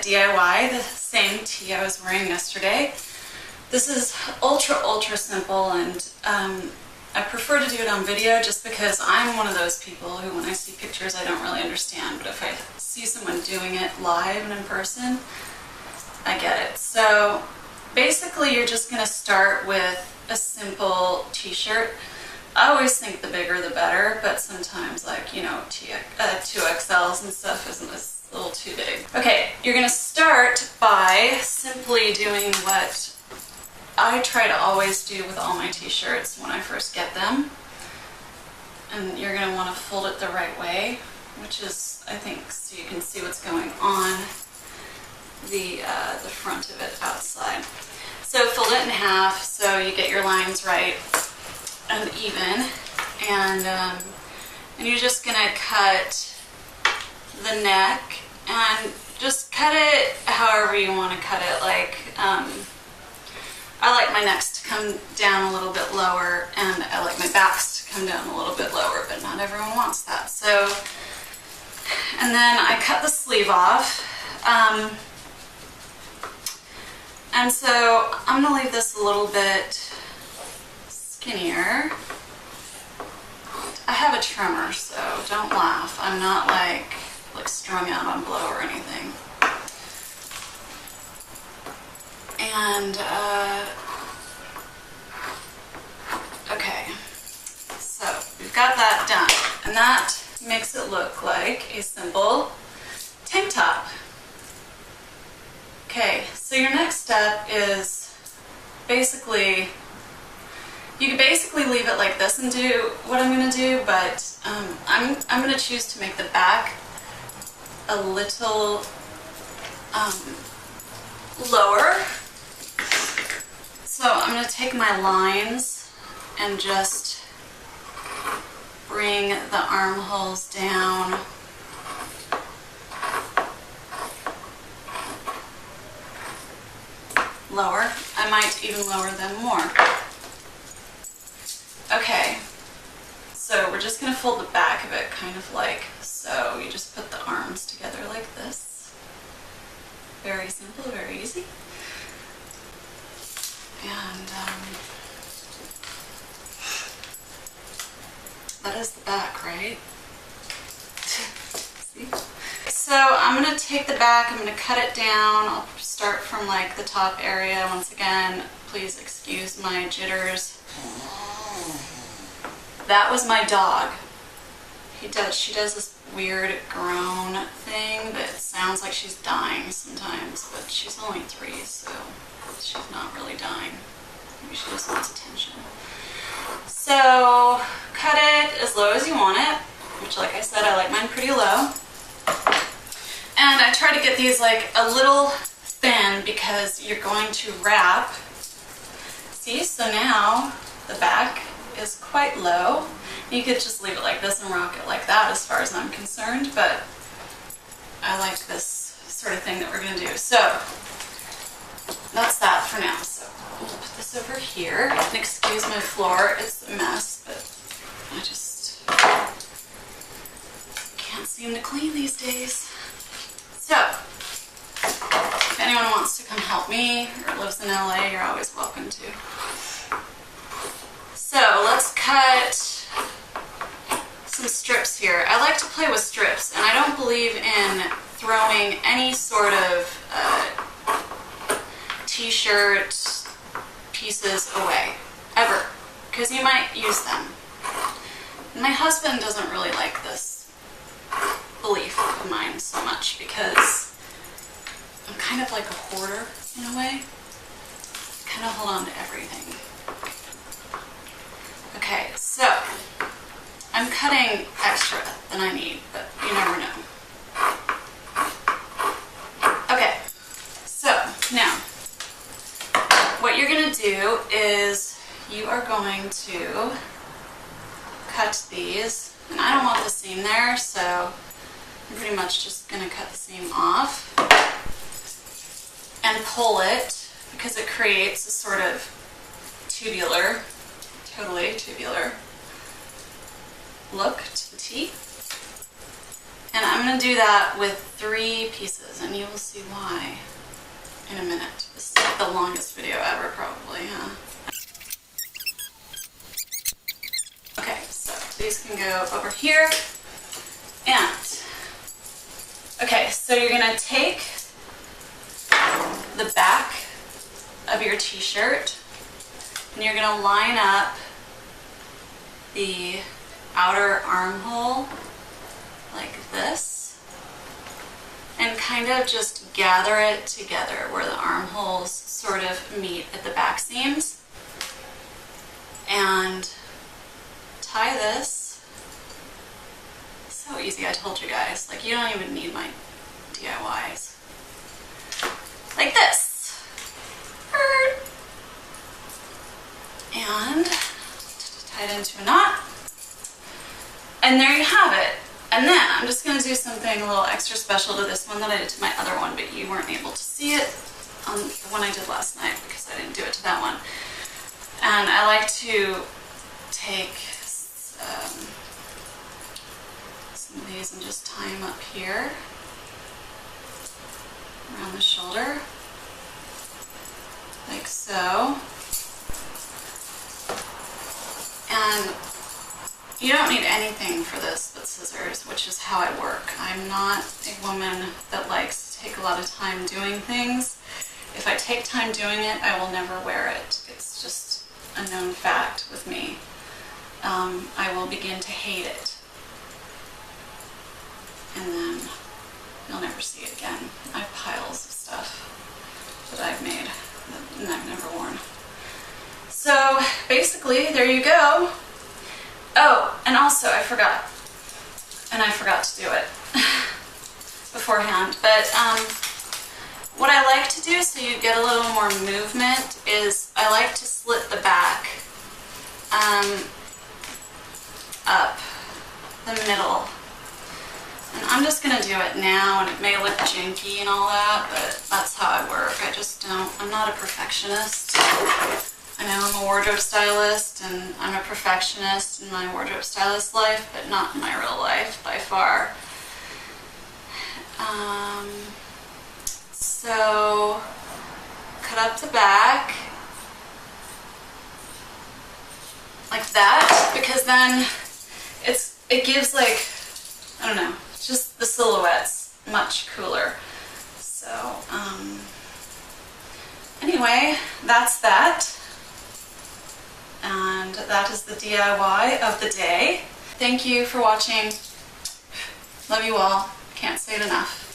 d.i.y, the same tee I was wearing yesterday. This is ultra simple, and I prefer to do it on video just because I'm one of those people who, when I see pictures, I don't really understand, but if I see someone doing it live and in person, I get it. So basically you're just going to start with a simple t-shirt. I always think the bigger the better, but sometimes, like, you know, 2XLs and stuff is a little too big. Okay, you're going to start by simply doing what I try to always do with all my t-shirts when I first get them. And you're going to want to fold it the right way, which is, I think, so you can see what's going on the front of it outside. So fold it in half so you get your lines right and even, and you're just gonna cut the neck, and just cut it however you want to cut it. Like, I like my necks to come down a little bit lower, and I like my backs to come down a little bit lower, but not everyone wants that. So, and then I cut the sleeve off, and so I'm gonna leave this a little bit skinnier. I have a trimmer, so don't laugh. I'm not like strung out on blow or anything. And okay, so we've got that done, and that makes it look like a simple tank top. Okay, so your next step is basically, you can basically leave it like this and do what I'm going to do, but I'm going to choose to make the back a little lower. So I'm going to take my lines and just bring the armholes down lower. I might even lower them more. Okay, so we're just going to fold the back of it kind of like so. You just put the arms together like this. Very simple, very easy. And that is the back, right? See? So I'm going to take the back, I'm going to cut it down. I'll start from like the top area. Once again, please excuse my jitters. That was my dog. She does this weird groan thing that sounds like she's dying sometimes, but she's only 3, so she's not really dying. Maybe she just wants attention. So cut it as low as you want it, which, like I said, I like mine pretty low. And I try to get these like a little thin because you're going to wrap. See, so now the back is quite low. You could just leave it like this and rock it like that as far as I'm concerned, but I like this sort of thing that we're going to do. So that's that for now. So we'll put this over here. And excuse my floor, it's a mess, but I just can't seem to clean these days. So if anyone wants to come help me or lives in LA, you're always welcome to. So let's cut some strips here. I like to play with strips, and I don't believe in throwing any sort of t-shirt pieces away, ever, because you might use them. And my husband doesn't really like this belief of mine so much because I'm kind of like a hoarder in a way. I kind of hold on to everything. Okay, so I'm cutting extra than I need, but you never know. Okay, so now what you're going to do is you are going to cut these, and I don't want the seam there, so I'm pretty much just going to cut the seam off and pull it because it creates a sort of tubular, totally tubular look to the tee. And I'm going to do that with 3 pieces, and you will see why in a minute. This is like the longest video ever, probably, huh? Okay, so these can go over here. And, okay, so you're going to take the back of your t-shirt and you're going to line up the outer armhole like this and kind of just gather it together where the armholes sort of meet at the back seams, and tie this. So easy, I told you guys. Like, you don't even need my DIYs. Like this. And tie it into a knot. And there you have it. And then I'm just going to do something a little extra special to this one that I did to my other one, but you weren't able to see it on the one I did last night because I didn't do it to that one. And I like to take some of these and just tie them up here around the shoulder, like so. And you don't need anything for this but scissors, which is how I work. I'm not a woman that likes to take a lot of time doing things. If I take time doing it, I will never wear it. It's just a known fact with me. I will begin to hate it. And then you'll never see it again. I have piles of stuff that I've made and I've never worn. So basically, there you go. Oh, and also I forgot to do it beforehand, but what I like to do so you get a little more movement is I like to slit the back up the middle. And I'm just going to do it now, and it may look janky and all that, but that's how I work. I'm not a perfectionist. I know I'm a wardrobe stylist, and I'm a perfectionist in my wardrobe stylist life, but not in my real life, by far. So, cut up the back, like that, because then it gives, like, I don't know, just the silhouette's much cooler. So, anyway, that's that. And that is the DIY of the day. Thank you for watching. Love you all. Can't say it enough.